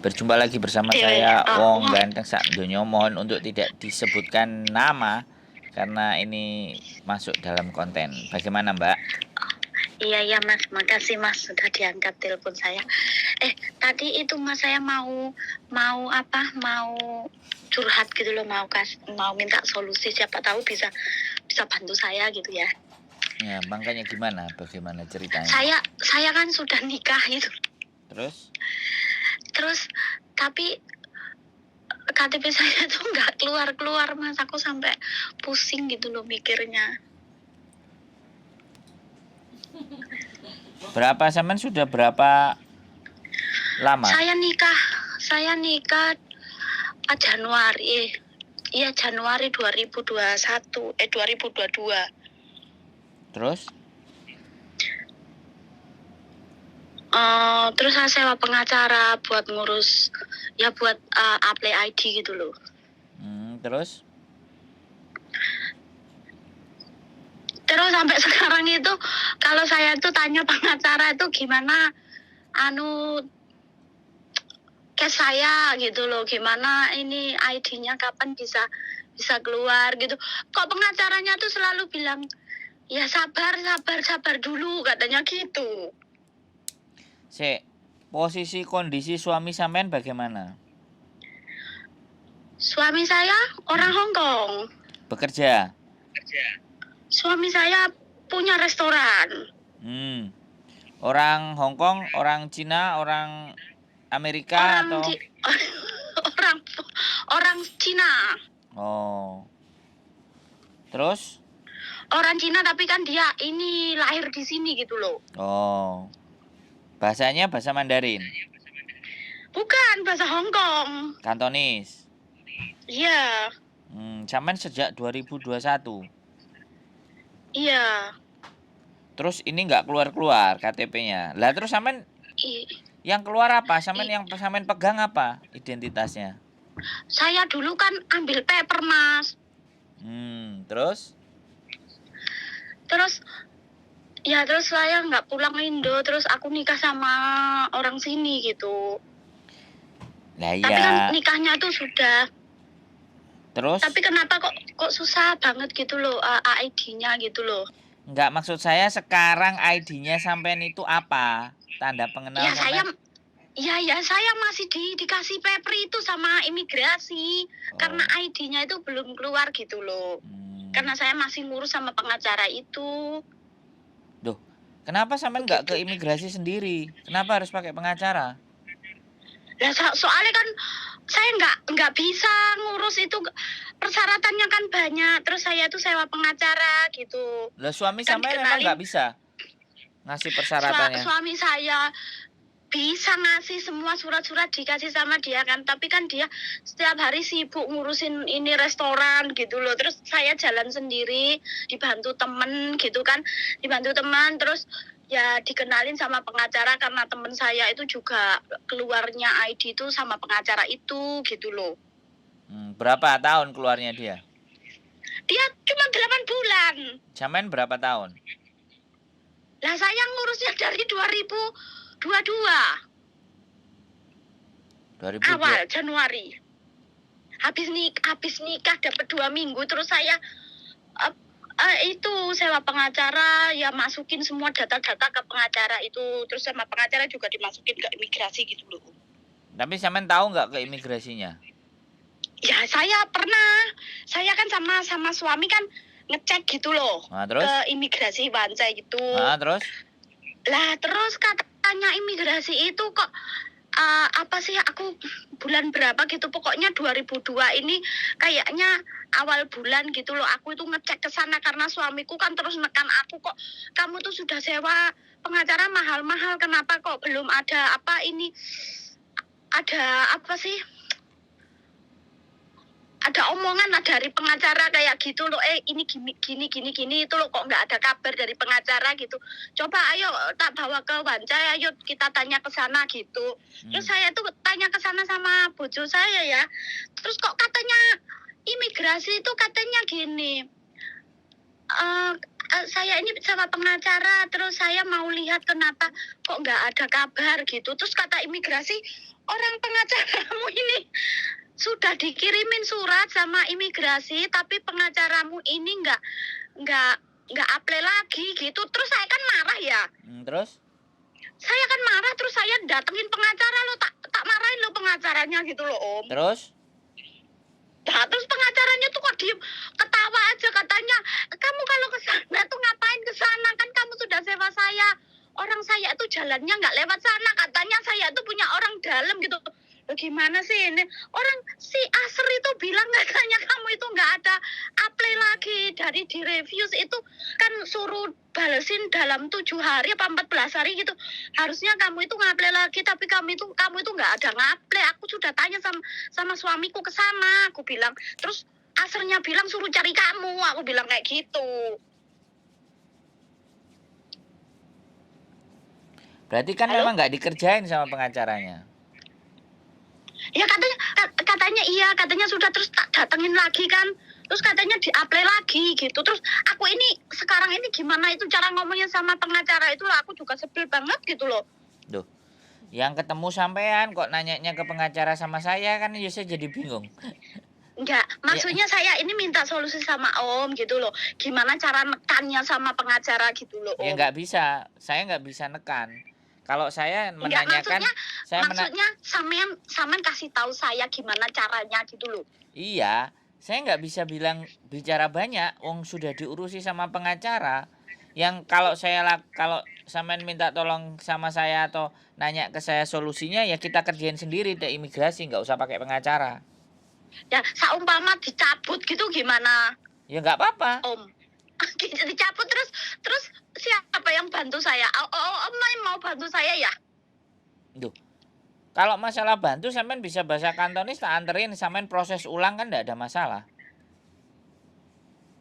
Berjumpa lagi bersama Dewe, saya Wong wah, Ganteng Sak Donya. Mohon untuk tidak disebutkan nama karena ini masuk dalam konten. Bagaimana, Mbak? iya ya Mas, makasih Mas sudah diangkat telepon saya. Tadi itu Mas saya mau curhat gitu loh, mau minta solusi, siapa tahu bisa bantu saya gitu ya. Ya, makanya gimana? Bagaimana ceritanya? Saya kan sudah nikah gitu. Terus Tapi KTP saya tuh nggak keluar Mas, aku sampai pusing gitu loh mikirnya. berapa sampean sudah berapa lama? Saya nikah Januari. Iya Januari 2021, 2022. Terus Terus saya sewa pengacara buat ngurus, ya buat apply ID gitu loh. terus Terus sampai sekarang itu kalau saya tuh tanya pengacara itu gimana case saya gitu loh, gimana ini ID-nya kapan bisa keluar gitu. Kok pengacaranya tuh selalu bilang ya sabar dulu katanya gitu. posisi kondisi suami sampean bagaimana? Suami saya orang Hong Kong. Bekerja? Suami saya punya restoran. Orang Hong Kong, orang Cina, orang Amerika atau orang Cina. Oh. Terus? Orang Cina tapi kan dia ini lahir di sini gitu loh. Oh. Bahasanya bahasa Mandarin? Bukan, bahasa Hong Kong. Kantonis? Iya. Sampean sejak 2021? Iya. Terus ini nggak keluar-keluar KTP-nya. Lah terus sampean yang keluar apa? Yang sampean pegang apa identitasnya? Saya dulu kan ambil paper, Mas. Terus? Terus saya nggak pulang Indo, terus aku nikah sama orang sini gitu. Lah iya. Tapi kan nikahnya tuh sudah. Terus? Tapi kenapa kok susah banget gitu loh ID-nya gitu loh. Enggak, maksud saya sekarang ID-nya sampean itu apa? Tanda pengenal Ya sampean? Saya masih dikasih paper itu sama imigrasi. Karena ID-nya itu belum keluar gitu loh. Karena saya masih ngurus sama pengacara itu. Duh, kenapa sampean nggak ke imigrasi sendiri? Kenapa harus pakai pengacara? Lah soalnya kan saya nggak bisa ngurus itu, persyaratannya kan banyak. Terus saya tuh sewa pengacara gitu. Lah suami sampean emang nggak bisa ngasih persyaratannya? Suami saya bisa ngasih semua surat-surat, dikasih sama dia kan, tapi kan dia setiap hari sibuk ngurusin ini restoran gitu loh. Terus saya jalan sendiri, dibantu temen gitu kan, terus ya dikenalin sama pengacara karena temen saya itu juga keluarnya ID itu sama pengacara itu gitu loh. Berapa tahun keluarnya dia? Dia cuma 8 bulan. Sampean berapa tahun? Lah saya ngurusnya dari 2022. Awal Januari. Habis nikah dapat 2 minggu, terus saya itu sewa pengacara, ya masukin semua data-data ke pengacara itu, terus sama pengacara juga dimasukin ke imigrasi gitu loh. Tapi sampean tahu nggak ke imigrasinya? Ya saya kan sama suami kan ngecek gitu loh, terus? ke imigrasi Bancai gitu. Terus? Lah terus katanya imigrasi itu kok apa sih, aku bulan berapa gitu, pokoknya 2002 ini kayaknya awal bulan gitu loh, aku itu ngecek ke sana karena suamiku kan terus nekan aku, kok kamu tuh sudah sewa pengacara mahal-mahal, kenapa kok belum ada ada omongan dari pengacara kayak gitu loh, ini gini itu loh, kok nggak ada kabar dari pengacara gitu. Coba ayo tak bawa ke Bancai, ayo kita tanya ke sana gitu. Terus saya tuh tanya ke sana sama bojo saya ya. Terus kok katanya imigrasi itu katanya gini, saya ini sama pengacara, terus saya mau lihat kenapa kok nggak ada kabar gitu. Terus kata imigrasi, orang pengacaramu ini sudah dikirimin surat sama imigrasi, tapi pengacaramu ini nggak apply lagi gitu. Terus saya kan marah ya. Terus? Saya kan marah, terus saya datengin pengacara lo, tak marahin lo pengacaranya gitu loh Om. Terus? Nah, terus pengacaranya tuh kok diem, ketawa aja, katanya kamu kalau ke sana tuh ngapain ke sana, kan kamu sudah sewa saya, orang saya itu jalannya nggak lewat sana, katanya saya tuh punya orang dalam gitu. Loh, gimana sih ini orang si Asr itu bilang katanya kamu itu nggak ada apply lagi dari di reviews itu kan suruh balesin dalam 7 hari apa 14 hari gitu, harusnya kamu itu ngapply lagi, tapi kamu itu nggak ada ngapply. Aku sudah tanya sama suamiku ke sana, aku bilang, terus Asrnya bilang suruh cari kamu, aku bilang kayak gitu. Berarti kan memang nggak dikerjain sama pengacaranya. Ya katanya iya, katanya sudah, terus tak datengin lagi kan, terus katanya di-apply lagi gitu. Terus aku ini sekarang ini gimana itu cara ngomongnya sama pengacara itu loh, aku juga sebel banget gitu loh. Duh, yang ketemu sampean kok nanyanya ke pengacara sama saya, kan ya saya jadi bingung. Enggak, maksudnya saya ini minta solusi sama Om gitu loh. Gimana cara nekannya sama pengacara gitu loh Om. Ya nggak bisa, saya nggak bisa nekan. Kalau saya menanyakan, maksudnya sampean kasih tahu saya gimana caranya gitu loh. Iya, saya nggak bisa bicara banyak, wong sudah diurusi sama pengacara. Yang kalau sampean minta tolong sama saya atau nanya ke saya solusinya, ya kita kerjain sendiri deh imigrasi, nggak usah pakai pengacara. Ya, seumpama dicabut gitu gimana? Ya nggak apa-apa. Om, dicabut terus siapa yang bantu saya? Om mau bantu saya ya? Duh, kalau masalah bantu sampean bisa bahasa Kantonis, tak anterin sampean proses ulang kan nggak ada masalah.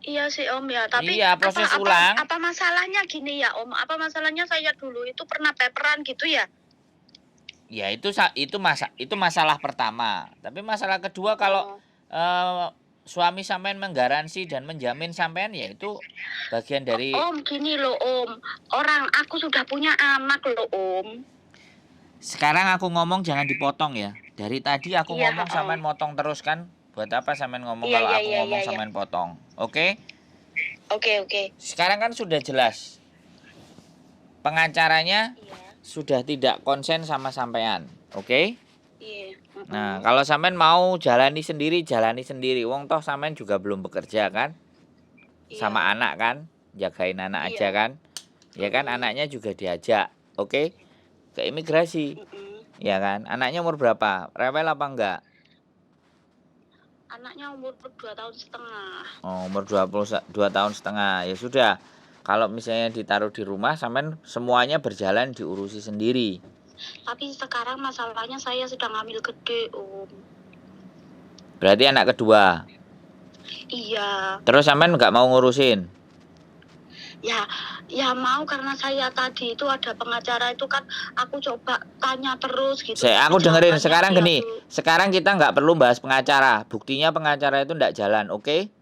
Iya sih Om ya, tapi iya, proses ulang. Apa masalahnya gini ya Om? Apa masalahnya saya dulu itu pernah paperan gitu ya? Ya itu masalah pertama. Tapi masalah kedua kalau suami sampean menggaransi dan menjamin sampean, ya itu bagian dari. Om gini loh Om, orang aku sudah punya anak loh Om. Sekarang aku ngomong jangan dipotong ya. Dari tadi aku ngomong sampean motong terus kan. Buat apa sampean ngomong kalau aku ngomong sampean potong? Oke? Oke. Sekarang kan sudah jelas. Pengacaranya sudah tidak konsen sama sampean. Oke? Iya. Nah, kalau sampean mau jalani sendiri. Wong toh sampean juga belum bekerja kan? Sama anak kan? Jagain anak aja kan? Ya kan, anaknya juga diajak. Oke? Ke imigrasi. Ya kan? Anaknya umur berapa? Rewel apa enggak? Anaknya umur 2 tahun setengah. Oh, umur 2 tahun setengah. Ya sudah. Kalau misalnya ditaruh di rumah, sampean semuanya berjalan diurusi sendiri. Tapi sekarang masalahnya saya sedang hamil gede Om. Berarti anak kedua? Iya. Terus sampean nggak mau ngurusin? Ya mau, karena saya tadi itu ada pengacara itu kan, aku coba tanya terus gitu. Aku dengerin sekarang gini. Sekarang kita nggak perlu bahas pengacara. Buktinya pengacara itu nggak jalan, oke?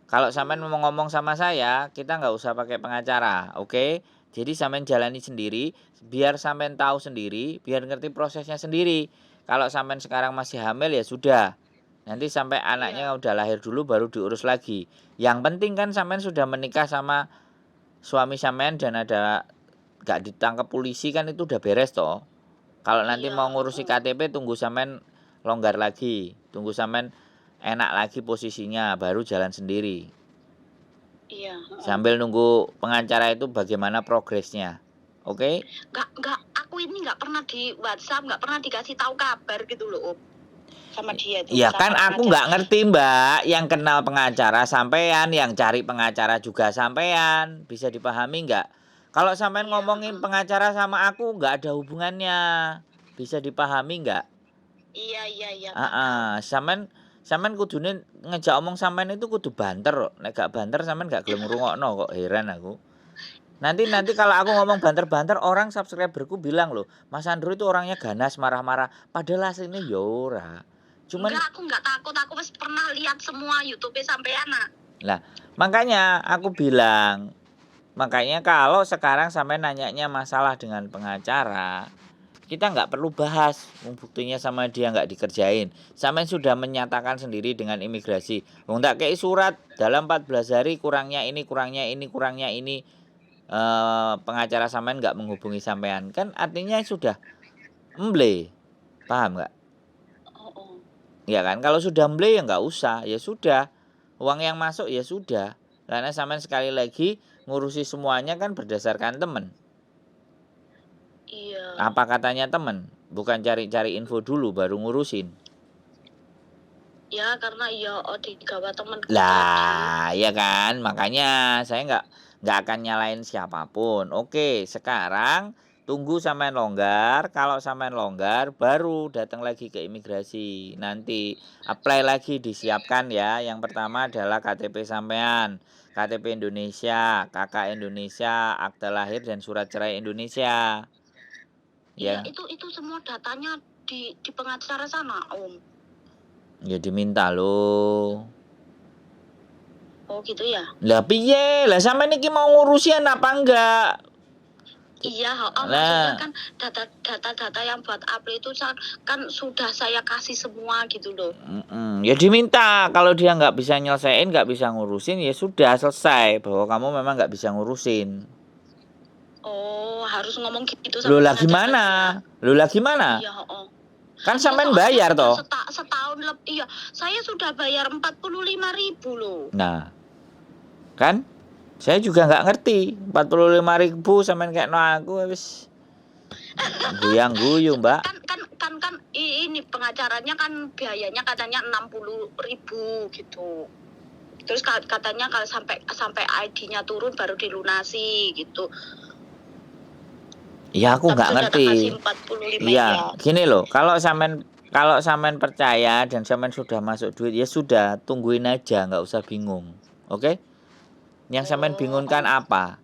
Kalau sampean mau ngomong sama saya, kita nggak usah pakai pengacara, oke? Jadi sampean jalani sendiri, biar sampean tahu sendiri, biar ngerti prosesnya sendiri. Kalau sampean sekarang masih hamil ya sudah. Nanti sampai anaknya udah lahir dulu baru diurus lagi. Yang penting kan sampean sudah menikah sama suami sampean dan ada gak ditangkap polisi, kan itu udah beres toh. Kalau nanti mau ngurusi KTP, tunggu sampean longgar lagi, tunggu sampean enak lagi posisinya, baru jalan sendiri. Iya. Sambil nunggu pengacara itu bagaimana progresnya, oke? Nggak, aku ini nggak pernah di WhatsApp, nggak pernah dikasih tahu kabar gitu loh Om. Sama dia itu. Ya kan aku nggak ngerti Mbak, yang kenal pengacara sampean, yang cari pengacara juga sampean, bisa dipahami nggak? Kalau sampean ngomongin pengacara sama aku nggak ada hubungannya, bisa dipahami nggak? Iya. Sampean kudune ngejak omong sampean itu kudu banter kok. Nek gak banter sampean gak gelem ngrungokno kok, heran aku. Nanti kalau aku ngomong banter-banter, orang subscriberku bilang loh, Mas Andrew itu orangnya ganas, marah-marah. Padahal aslinya ya ora. Cuman enggak, aku nggak takut, aku pernah lihat semua YouTube sampean. Lah, makanya aku bilang, Makanya kalau sekarang sampai nanyanya masalah dengan pengacara, kita nggak perlu bahas. Buktinya sama dia nggak dikerjain. Sampai sudah menyatakan sendiri dengan imigrasi. Wong tak kei surat dalam 14 hari kurangnya ini, kurangnya ini, kurangnya ini. Pengacara sampean nggak menghubungi sampean. Kan artinya sudah emble. Paham nggak? Oh. Ya kan, kalau sudah emble ya nggak usah. Ya sudah. Uang yang masuk ya sudah. Karena sampean sekali lagi ngurusi semuanya kan berdasarkan temen. Iya. Apa katanya temen? Bukan cari-cari info dulu baru ngurusin. Ya karena digawa temanku Lah, ya kan, makanya saya nggak akan nyalain siapapun. Oke, sekarang tunggu sampean longgar. Kalau sampean longgar, baru datang lagi ke imigrasi. Nanti apply lagi disiapkan ya. Yang pertama adalah KTP sampean, KTP Indonesia, KK Indonesia, akta lahir dan surat cerai Indonesia. Iya, Ya, itu semua datanya di pengacara sana, Om. ya diminta loh. Oh gitu ya. Lah piye? Lah sampean iki mau ngurusin apa enggak? Iya, maksudnya kan data-data yang buat apply itu kan sudah saya kasih semua gitu loh. Ya diminta. Kalau dia nggak bisa nyelesain, nggak bisa ngurusin, ya sudah selesai. Bahwa kamu memang nggak bisa ngurusin. Oh, harus ngomong gitu Loh sama lah gimana? Loh lah gimana? Iya, Kan Iya, sampean soalnya bayar sudah toh. setahun lebih. Iya, saya sudah bayar 45.000 loh. Nah, kan? Saya juga nggak ngerti. 45.000 sampean kayak no aku wis guyang-guyu, Mbak. Kan ini pengacaranya kan biayanya katanya 60.000 gitu. Terus katanya kalau sampai ID-nya turun baru dilunasi gitu. Ya aku Tapi nggak sudah tak ngerti. kasih 45 Iya, ya. gini loh. Kalau sampean percaya dan sampean sudah masuk duit, ya sudah, tungguin aja, nggak usah bingung. Oke? Yang sampean bingungkan apa?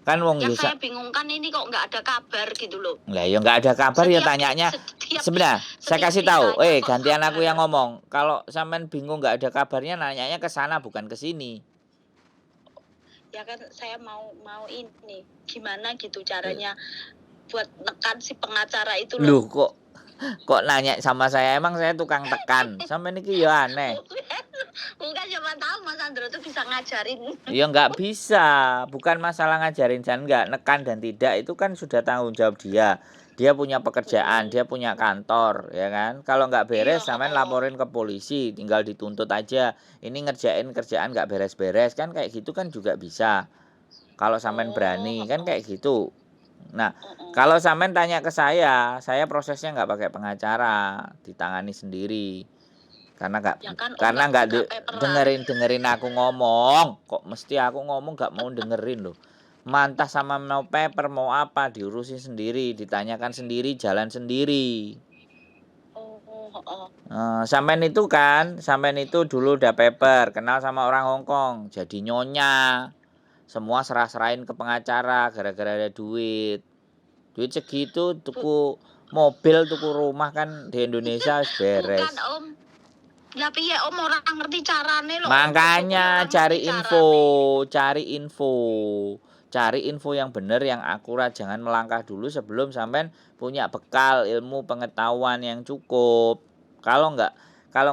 Kan wong Yang ya saya bingungkan ini kok nggak ada kabar gitu loh. lah ya nggak ada kabar ya tanyanya. Sebenarnya saya kasih tahu, gantian aku yang ngomong. Kalau sampean bingung nggak ada kabarnya, nanyanya ke sana bukan ke sini. Ya kan saya mau ini gimana gitu caranya buat nekan si pengacara itu Loh loh. kok nanya sama saya, emang saya tukang tekan. Sampai niki ya aneh. Bukan siapa tahu Mas Andro tuh bisa ngajarin. Ya nggak bisa, bukan masalah ngajarin dan nggak, nekan dan tidak itu kan sudah tanggung jawab dia. Dia punya pekerjaan, dia punya kantor, ya kan. Kalau nggak beres, sampean laporin ke polisi, tinggal dituntut aja. Ini ngerjain kerjaan nggak beres-beres kan, kayak gitu kan juga bisa. Kalau sampean berani kan kayak gitu. Nah, kalau sampean tanya ke saya prosesnya nggak pakai pengacara, ditangani sendiri. Karena nggak dengerin aku ngomong, kok mesti aku ngomong nggak mau dengerin loh. Mantah sama mau paper mau apa diurusin sendiri, ditanyakan sendiri, jalan sendiri. Sampean itu dulu udah paper, kenal sama orang Hongkong, jadi nyonya. Semua serah-serahin ke pengacara gara-gara ada duit. Duit segitu tuku mobil, tuku rumah kan di Indonesia beres. Bukan Om. Tapi ya Om orang ngerti carane loh. Makanya cari info yang benar, yang akurat. Jangan melangkah dulu sebelum sampean punya bekal ilmu pengetahuan yang cukup. Kalau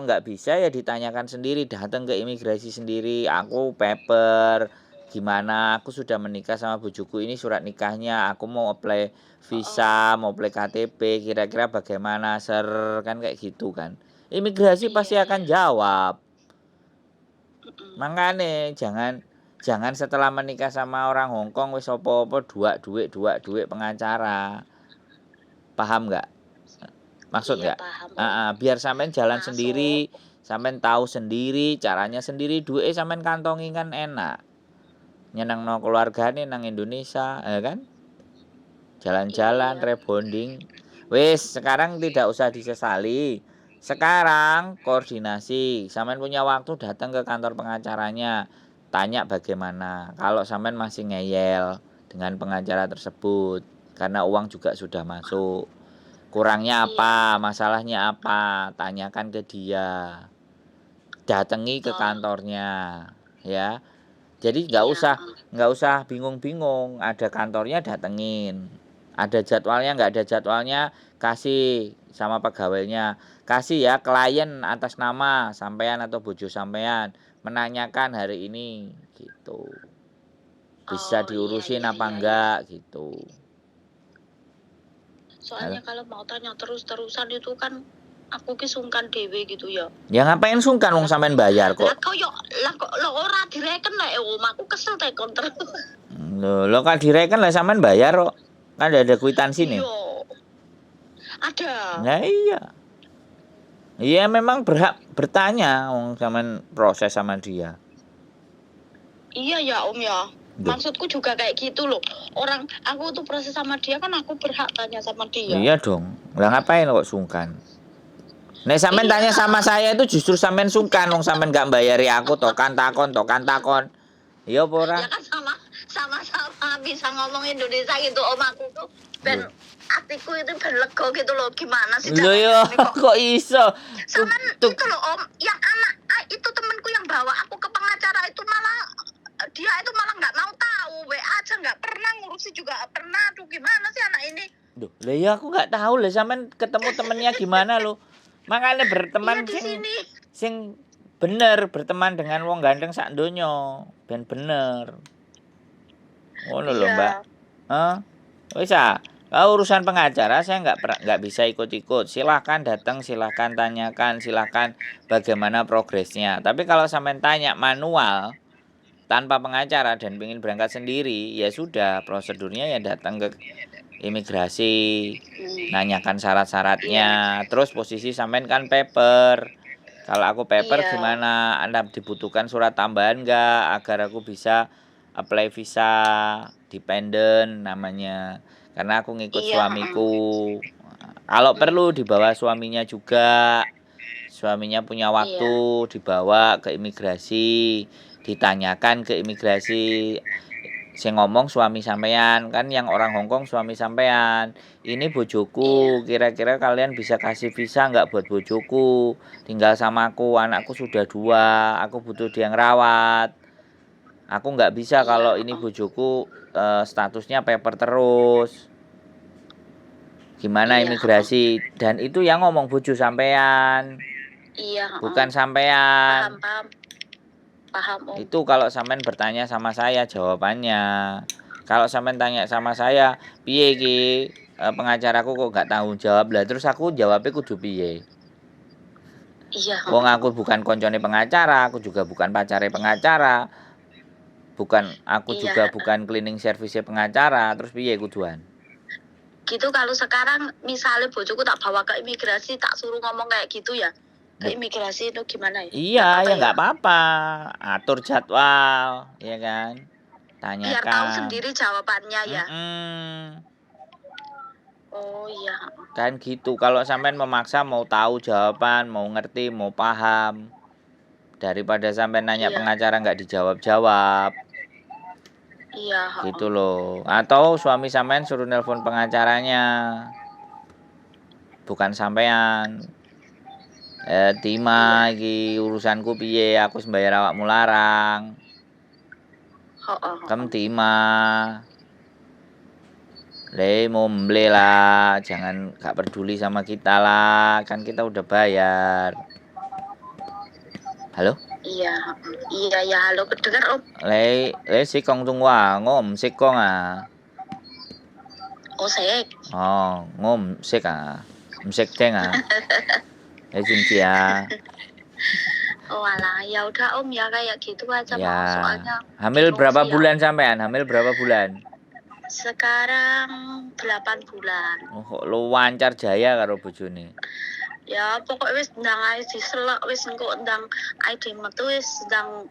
nggak bisa ya ditanyakan sendiri, datang ke imigrasi sendiri. Aku paper gimana, aku sudah menikah sama bujuku, ini surat nikahnya, aku mau apply visa, mau apply KTP, kira-kira bagaimana kan kayak gitu kan. Imigrasi pasti akan jawab. Makanya jangan setelah menikah sama orang Hongkong wis apa-apa duit pengacara. Paham nggak? Maksud nggak? Biar sampean jalan sendiri, sampean tahu sendiri, caranya sendiri, duit sampean kantongi kan enak. Nyenengno keluargane nang Indonesia, ya kan? Jalan-jalan, rebonding. Wis, sekarang tidak usah disesali. Sekarang koordinasi, sampean punya waktu datang ke kantor pengacaranya, tanya bagaimana. Kalau sampean masih ngeyel dengan pengacara tersebut, karena uang juga sudah masuk, kurangnya apa, masalahnya apa, tanyakan ke dia, datangi ke kantornya, ya. Jadi Iya. nggak usah bingung-bingung. Ada kantornya datengin. Ada jadwalnya nggak ada jadwalnya kasih sama pegawainya. Kasih ya klien atas nama sampean atau bojo sampean menanyakan hari ini gitu. Bisa Oh iya diurusin iya apa iya iya. enggak gitu. Soalnya kalau mau tanya terus-terusan itu kan aku ki sungkan dhewe gitu ya. Ya ngapain sungkan wong sampean bayar Lah kok. kok yo lah kok lo ora direken lek omahku kesel tekon terus. Lo kan direken lah sampean bayar kok. Kan ada kwitansi nih. Iya. Ada. Nah iya. Iya memang berhak bertanya wong sampean proses sama dia. Iya ya Om ya. Duh. Maksudku juga kayak gitu loh. Orang aku tuh proses sama dia kan aku berhak tanya sama dia. Iya dong. Lah ngapain kok sungkan? Nek sampean Iya. tanya sama saya itu justru sampean sungkan wong sampean gak bayari aku tokan takon. Iya apa ora? Ya kan sama-sama bisa ngomong Indonesia gitu Om aku tuh. Ben hatiku itu ben lega gitu loh. Gimana sih Loh ya kok iso? Sama itu loh Om, yang anak itu temanku yang bawa aku ke pengacara itu malah dia itu malah nggak mau tahu, WA aja nggak pernah, ngurusi juga nggak pernah. Aduh gimana sih anak ini? Duh, lah ya aku nggak tahu lah sampean ketemu temennya gimana lo. Makanya berteman Iya di sini. sing bener berteman dengan wong ganteng sak donya, ben bener. Ngono lho, Iya. Mbak. Hah? Wis ah. Kalau urusan pengacara saya nggak bisa ikut-ikut. Silahkan datang, silahkan tanyakan, silahkan bagaimana progresnya. Tapi kalau sampean tanya manual tanpa pengacara dan ingin berangkat sendiri, ya sudah prosedurnya ya datang ke imigrasi, nanyakan syarat-syaratnya. Terus posisi sampean kan paper. Kalau aku paper Iya. gimana? Anda dibutuhkan surat tambahan nggak agar aku bisa apply visa dependent namanya. Karena aku ngikut Iya, suamiku. Kalau perlu dibawa suaminya juga. Suaminya punya waktu dibawa ke imigrasi, ditanyakan ke imigrasi. Saya ngomong suami sampean kan yang orang Hongkong suami sampean. Ini bojoku, kira-kira kalian bisa kasih visa nggak buat bojoku? Tinggal sama aku, anakku sudah 2, aku butuh dia ngerawat. Aku nggak bisa kalau ini bojoku statusnya paper terus. Gimana imigrasi? Dan itu yang ngomong bojo sampean. Iya. Bukan sampean. Paham Om. Itu kalau sampean bertanya sama saya jawabannya. Kalau sampean tanya sama saya, piye ki pengacaraku kok gak tanggung jawab lah. Terus aku jawabnya kudu piye? Iya. Wong aku bukan koncone pengacara, aku juga bukan pacare pengacara. Aku juga bukan cleaning service pengacara. Terus piye kuduan? Gitu kalau sekarang misalnya bojoku tak bawa ke imigrasi, tak suruh ngomong kayak gitu ya. Ke imigrasi itu gimana ya? Iya, ya nggak apa-apa. Atur jadwal, ya kan? Tanyakan. Biar tahu sendiri jawabannya ya. Oh iya. Kan gitu. Kalau sampean memaksa mau tahu jawaban, mau ngerti, mau paham, daripada sampean nanya pengacara nggak dijawab-jawab. Iya. Gitu loh. Atau suami sampean suruh nelpon pengacaranya, bukan sampean. Tima iki urusanku piye, aku sembayar awakmu larang. Kamu Tima. Mau membeli lah, jangan gak peduli sama kita lah, kan kita udah bayar. Halo? Iya ya halo kedengar Om. Sikong tungwa, ngom sikong ah. Oh sek. Oh, ngom sik ah. Msik deng ah. Cynthia. Oh alah, ya udah Om ya kayak gitu aja ya. Soalnya. Hamil berapa bulan sampean? Hamil berapa bulan? Sekarang 8 bulan. Oh, kok lu wancar jaya karo bojone. Ya pokoknya wis ndang ae diselak wis engko ndang ae metu wis ndang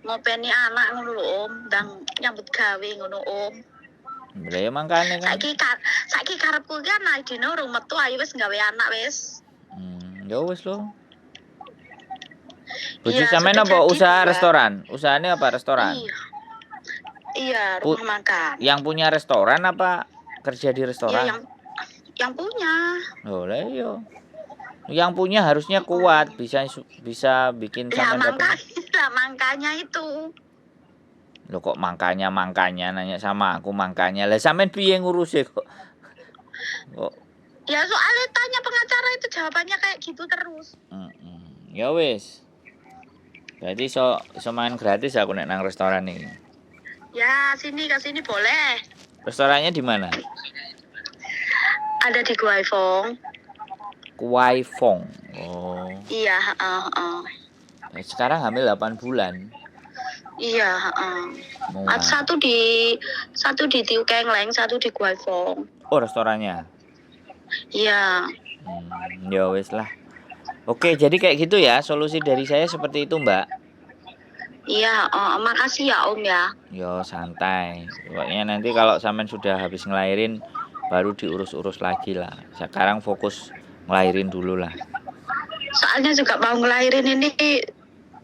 ngopeni anak ngono lho Om, ndang nyambut gawe ngono Om. Lah mangkane kan. Saiki karepku kan Aidine urung metu ae wis gawe anak wis. Ya wis lho. Bojo sampean apa usaha restoran? Usahanya apa restoran? Iya, rumah makan. Yang punya restoran apa kerja di restoran? Iya, yang punya. Oh lah iya. Yang punya harusnya kuat, bisa bikin sampean dapat. Lah makanya itu. Loh kok makanya nanya sama aku makanya. Lah sampean piye ngurus kok? Kok Ya soalnya tanya pengacara itu jawabannya kayak gitu terus. Ya wis. Berarti so main gratis aku nek nang restoran ini. Ya sini ke sini boleh. Restorannya di mana? Ada di Guaifong. Kuaifong. Oh. Iya, Sekarang hamil 8 bulan. Iya, Muat. satu di Tiu Kengleng, satu di Guaifong. Oh, restorannya. Iya. Ya wis lah. Oke, jadi kayak gitu ya. Solusi dari saya seperti itu, Mbak. Iya, makasih ya Om ya. Yo santai. Pokoknya nanti kalau sampean sudah habis ngelahirin baru diurus-urus lagi lah. Sekarang fokus ngelahirin dulu lah. Soalnya juga mau ngelahirin ini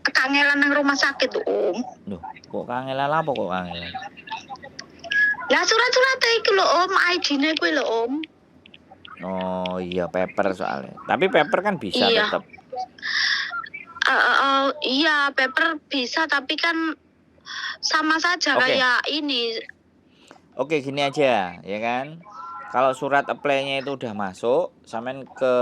kangelan nang rumah sakit tuh Om. Loh, kok kangelan apa kok kangelan? Ya surat-surat iki lho Om, ID-ne kuwi lho Om. Oh iya, paper soalnya. Tapi paper kan bisa Iya. tetap. Iya, paper bisa tapi kan sama saja Oke. kayak ini. Oke, gini aja, ya kan? Kalau surat apply-nya itu udah masuk, sampean ke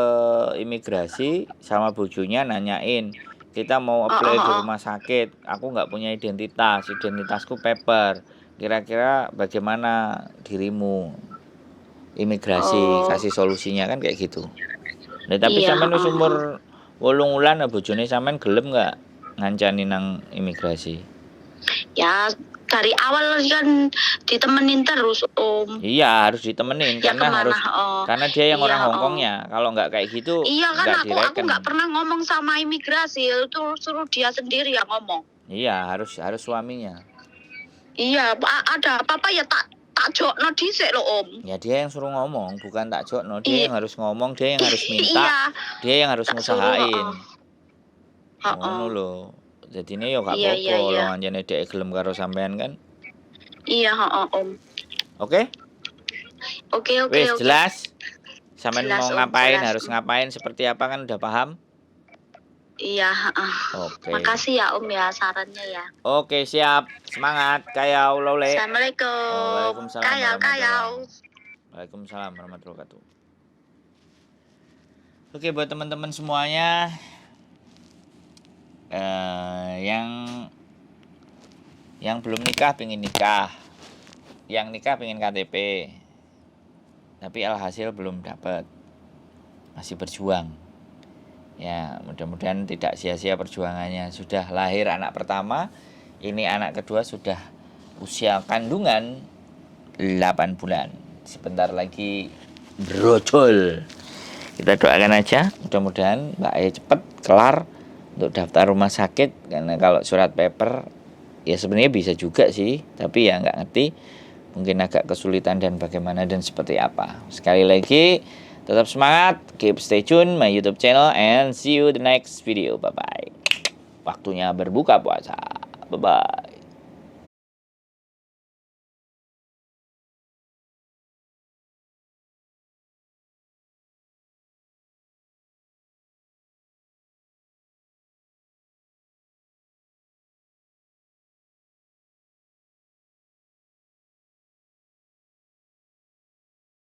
imigrasi sama bojonya nanyain, kita mau apply di rumah sakit, aku nggak punya identitasku paper. Kira-kira bagaimana dirimu? Imigrasi kasih solusinya kan kayak gitu. Nah, tapi Iya, sampean wis umur 8 wulan bojone sampean gelem nggak ngancani nang imigrasi? Ya dari awal kan ditemenin terus Om. Iya, harus ditemenin Ya karena kemana? harus karena dia yang Iya, orang Hongkongnya. Kalau nggak kayak gitu Iya kan nggak aku direken. nggak pernah ngomong sama imigrasi, itu suruh dia sendiri yang ngomong. Iya, harus suaminya. Iya, ada apa-apa ya tak jokno dhisik lho Om. Ya dia yang suruh ngomong, bukan tak jokno. Dia Iya. yang harus ngomong, dia yang harus minta, Iya. dia yang harus Tak suruh, ngusahain. heeh. Ngono lho. Jadine ya gak Iya, apa-apa iya. lho anjene dhek gelem karo sampean kan. Iya, Om. Oke? Oke. Wis jelas. Sampean Jelas, mau Om, ngapain, jelas. harus ngapain, seperti apa kan udah paham? Iya, Oke. Makasih ya Om ya sarannya ya. Oke, siap. Semangat. Kayau lole. Assalamualaikum. Waalaikumsalam Kayau. Waalaikumsalam warahmatullahi wabarakatuh. Oke, buat teman-teman semuanya yang belum nikah pengen nikah, yang nikah pengen KTP, tapi alhasil belum dapat, masih berjuang. Ya, mudah-mudahan tidak sia-sia perjuangannya. Sudah lahir anak pertama, ini anak kedua sudah usia kandungan 8 bulan. Sebentar lagi brojol. Kita doakan aja, mudah-mudahan Mbak E cepet kelar untuk daftar rumah sakit. Karena kalau surat paper ya sebenarnya bisa juga sih, tapi ya nggak ngerti, mungkin agak kesulitan dan bagaimana dan seperti apa. Sekali lagi tetap semangat, keep stay tune my YouTube channel and see you the next video. Bye bye. Waktunya berbuka puasa. Bye bye.